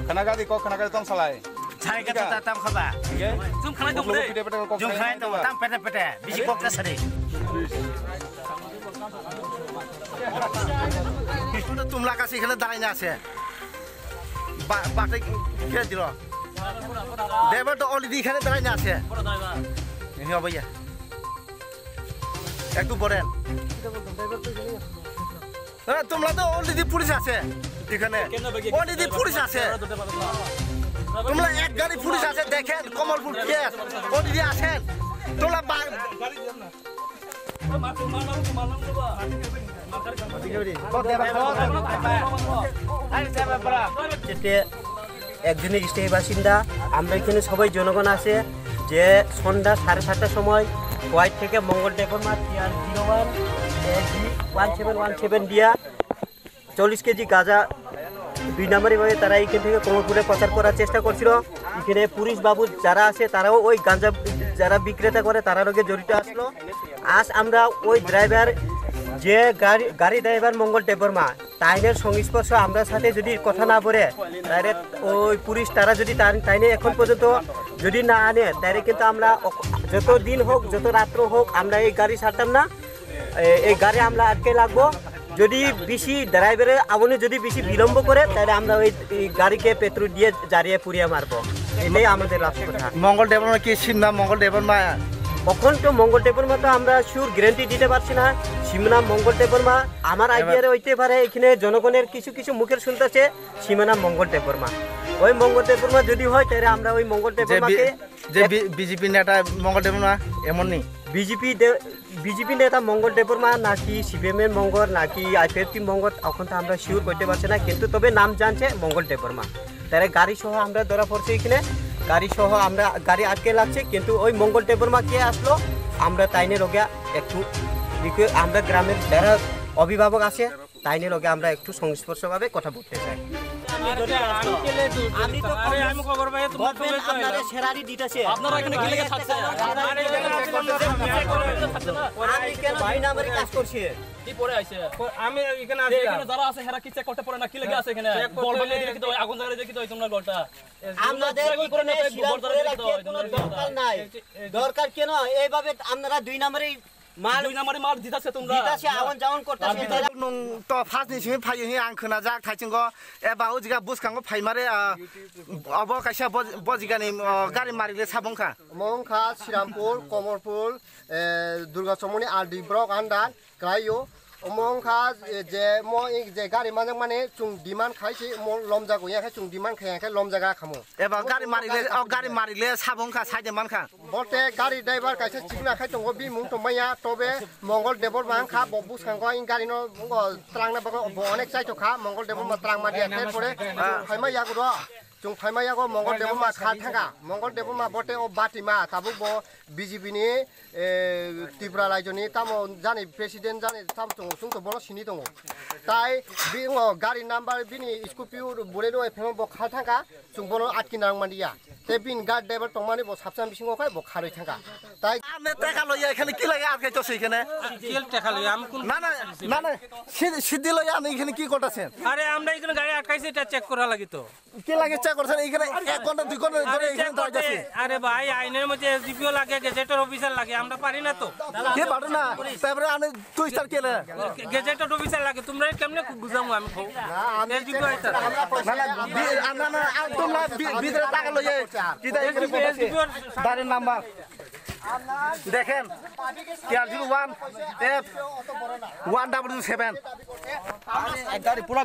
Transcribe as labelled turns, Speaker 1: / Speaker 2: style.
Speaker 1: khana gadi ko khana gadi tom salai
Speaker 2: Cari kata tam khaba. Zum khana dong deh. Zum khana dong tam pete bisi kok kasari. তোমরা কাছে এখানে দাঁড়াই না আছে বাটে কে দিল ড্রাইভার তো অলরেডি এখানে দাঁড়াই না আছে হ্যাঁ ভাইয়া একটু বলেন তোমরা তো অলরেডি পুলিশ আছে এখানে অলরেডি পুলিশ আছে তোমরা এক গাড়ি পুলিশ আছে দেখেন কমলপুর কেস অলরেডি আছেন তোমরা একজনের স্থায়ী বাসিন্দা আমরা এখানে সবাই জনগণ আছে যে সন্ধ্যা 7:30টার সময় হোয়াইট থেকে মঙ্গল ডেপোর মাঠ TR011717 দিয়া 40 কেজি গাঁজা 2 নম্বরভাবে তারা এখান থেকে কমলপুরে পাচার করার চেষ্টা করছিল এখানে পুলিশ বাবু যারা আছে তারাও ওই গাঁজা যারা বিক্রেতা করে তারা লগে জড়িত আসলো আজ আমরা ওই ড্রাইভার যে গাড়ি ড্রাইভার মঙ্গল টেপরমা তাইনের সংস্পর্শ আমরা সাথে যদি কথা না বলে তাহলে ওই পুলিশ তারা যদি তাইনে এখন পর্যন্ত যদি না আনে তাহলে কিন্তু আমরা যত দিন হোক যত রাত্র হোক আমরা এই গাড়ি ছাড়তাম না এই গাড়ি আমরা আটকে লাগবো যদি বেশি ড্রাইভারের আগুনে যদি বেশি বিলম্ব করে তাহলে আমরা ওই গাড়িকে পেট্রোল দিয়ে জ্বালিয়ে পুড়িয়ে মারবো এটাই আমাদের লাস্ট কথা
Speaker 3: মঙ্গল টেপরমা কি সিমনা মঙ্গল টেপরমা
Speaker 2: কখন তো মঙ্গল টেপরমা তো আমরা শিওর গ্যারান্টি দিতে পারছি না সীমানা মঙ্গল টেপরমা আমার আইডিয়ারে হইতে পারে এখানে জনগণের কিছু মুখের শুনতেছে সীমানা মঙ্গল টেপরমা ওই মঙ্গল টেপরমা যদি হয় তাহলে আমরা ওই মঙ্গল টেপরমাকে
Speaker 3: যে বিজেপি নেতা মঙ্গল টেপরমা এমন নেই
Speaker 2: বিজেপি নেতা মঙ্গল টেপরমা নাকি সিপিএম এর মঙ্গল নাকি আইপিএফটি মঙ্গল এখন তো আমরা শিওর করতে পারছি না কিন্তু তবে নাম জানছে মঙ্গল টেপরমা তাহলে গাড়ি সহ আমরা ধরা পড়ছি এখানে গাড়ি সহ আমরা গাড়ি আটকে লাগছে কিন্তু ওই মঙ্গল টেপরমা কে আসলো আমরা তাইনের লগে একটু আমরা গ্রামের যারা অভিভাবক আছে তাইনের লগে আমরা একটু সংস্পর্শভাবে কথা বলতে চাই আমি তো আমি খবর পাই আপনারা শেরারি দিতেছে আপনারা এখানে কি লাগা থাকছে আমি কেন ভাই নামের কাজ করছি কি পড়ে আইছে আমি এখানে আছি এখানে যারা আছে হেরা কি চেক করতে পারে না কি লাগা আছে এখানে বল বল দিয়ে কি তো আগুন জায়গা দেখি তো তোমরা গলটা আমাদের কি করে না কোনো দরকার নাই দরকার কেন এইভাবে আপনারা 2 নম্বরে মাল 2 নম্বরে মাল দিতাছে তোমরা দিতাছে আগুন জাউন করতেছে
Speaker 3: তো ফার্স্ট নিছে ফাইयो हि आं खोना जा थाइथिंगो एबा उजिगा बुसखांगो फाइमारे अब कायसा बजिगानि गारि मारिले साबंखा
Speaker 4: मंखा श्रीरामपुर कमलपुर दुर्गा चमनी आरडी ब्लक आन्डार गायो मंखा जे मो जे गारि माने चुं डिमान्ड खाइसे मो लमजा गयाखै चुं डिमान्ड खायाखै लमजागा खामो
Speaker 3: एबा गारि मारिले साबंखा साइदे मानखा
Speaker 4: बटे गारि ड्राइभार कायसे चिकना खाइ दंगो बि मुं तमैया तबे मंगल देबर मांखा बबु सांगो इन गारि न त्रांना बगो अनेक साइतो खा मंगल देबर मा त्रांग मा दिया परे फाइमा यागो जों फाइमा यागो मंगल देबर मा खा थांगा मंगल देबर मा बटे ओ बाटिमा ताबु बो बीजेपी नि त्रिपुरा राज्यनि ताम जानि प्रेसिडेन्ट जानि ताम दङ जों तो बनो सिनि दङ ताइ बि गारि नाम्बार बिनि स्कर्पियो बोलेरो एफएम बो खा थांगा जों बनो आटकिनां मानिया ते बिन गार्ड ड्राइभार तमाने बो साबसान बिसिङो खाय बो खारै थांगा ताइ
Speaker 3: आमे टाका लया एखाने कि लागै आटकै तसे एखाने
Speaker 5: তেল টাকা লই আমি কোন
Speaker 3: না সিদ্ধি লয়া আমি এখানে কি করতেছেন
Speaker 5: আরে আমরা এখানে গাড়ি আটকাইছি এটা চেক করা লাগি তো
Speaker 3: কি লাগে চেক করছেন এখানে 1 ঘন্টা 2 ঘন্টা ধরে এখানে দাঁড়াইছি
Speaker 5: আরে ভাই আইনের মধ্যে এসডিপিও লাগে গেজেটর অফিসার লাগে আমরা পারি না তো
Speaker 3: কে পারে না তারপরে আমি 2 স্টার কেলে
Speaker 5: গেজেটর অফিসার লাগে তোমরা কেমনে বুঝামু আমি কও এসডিপিও আইতা
Speaker 3: না তোমরা ভিতরে টাকা লইয়া কি দা এসডিপিও দাঁড়ে নাম্বার দেখেন TR01F1W7 গাড়ি পুরো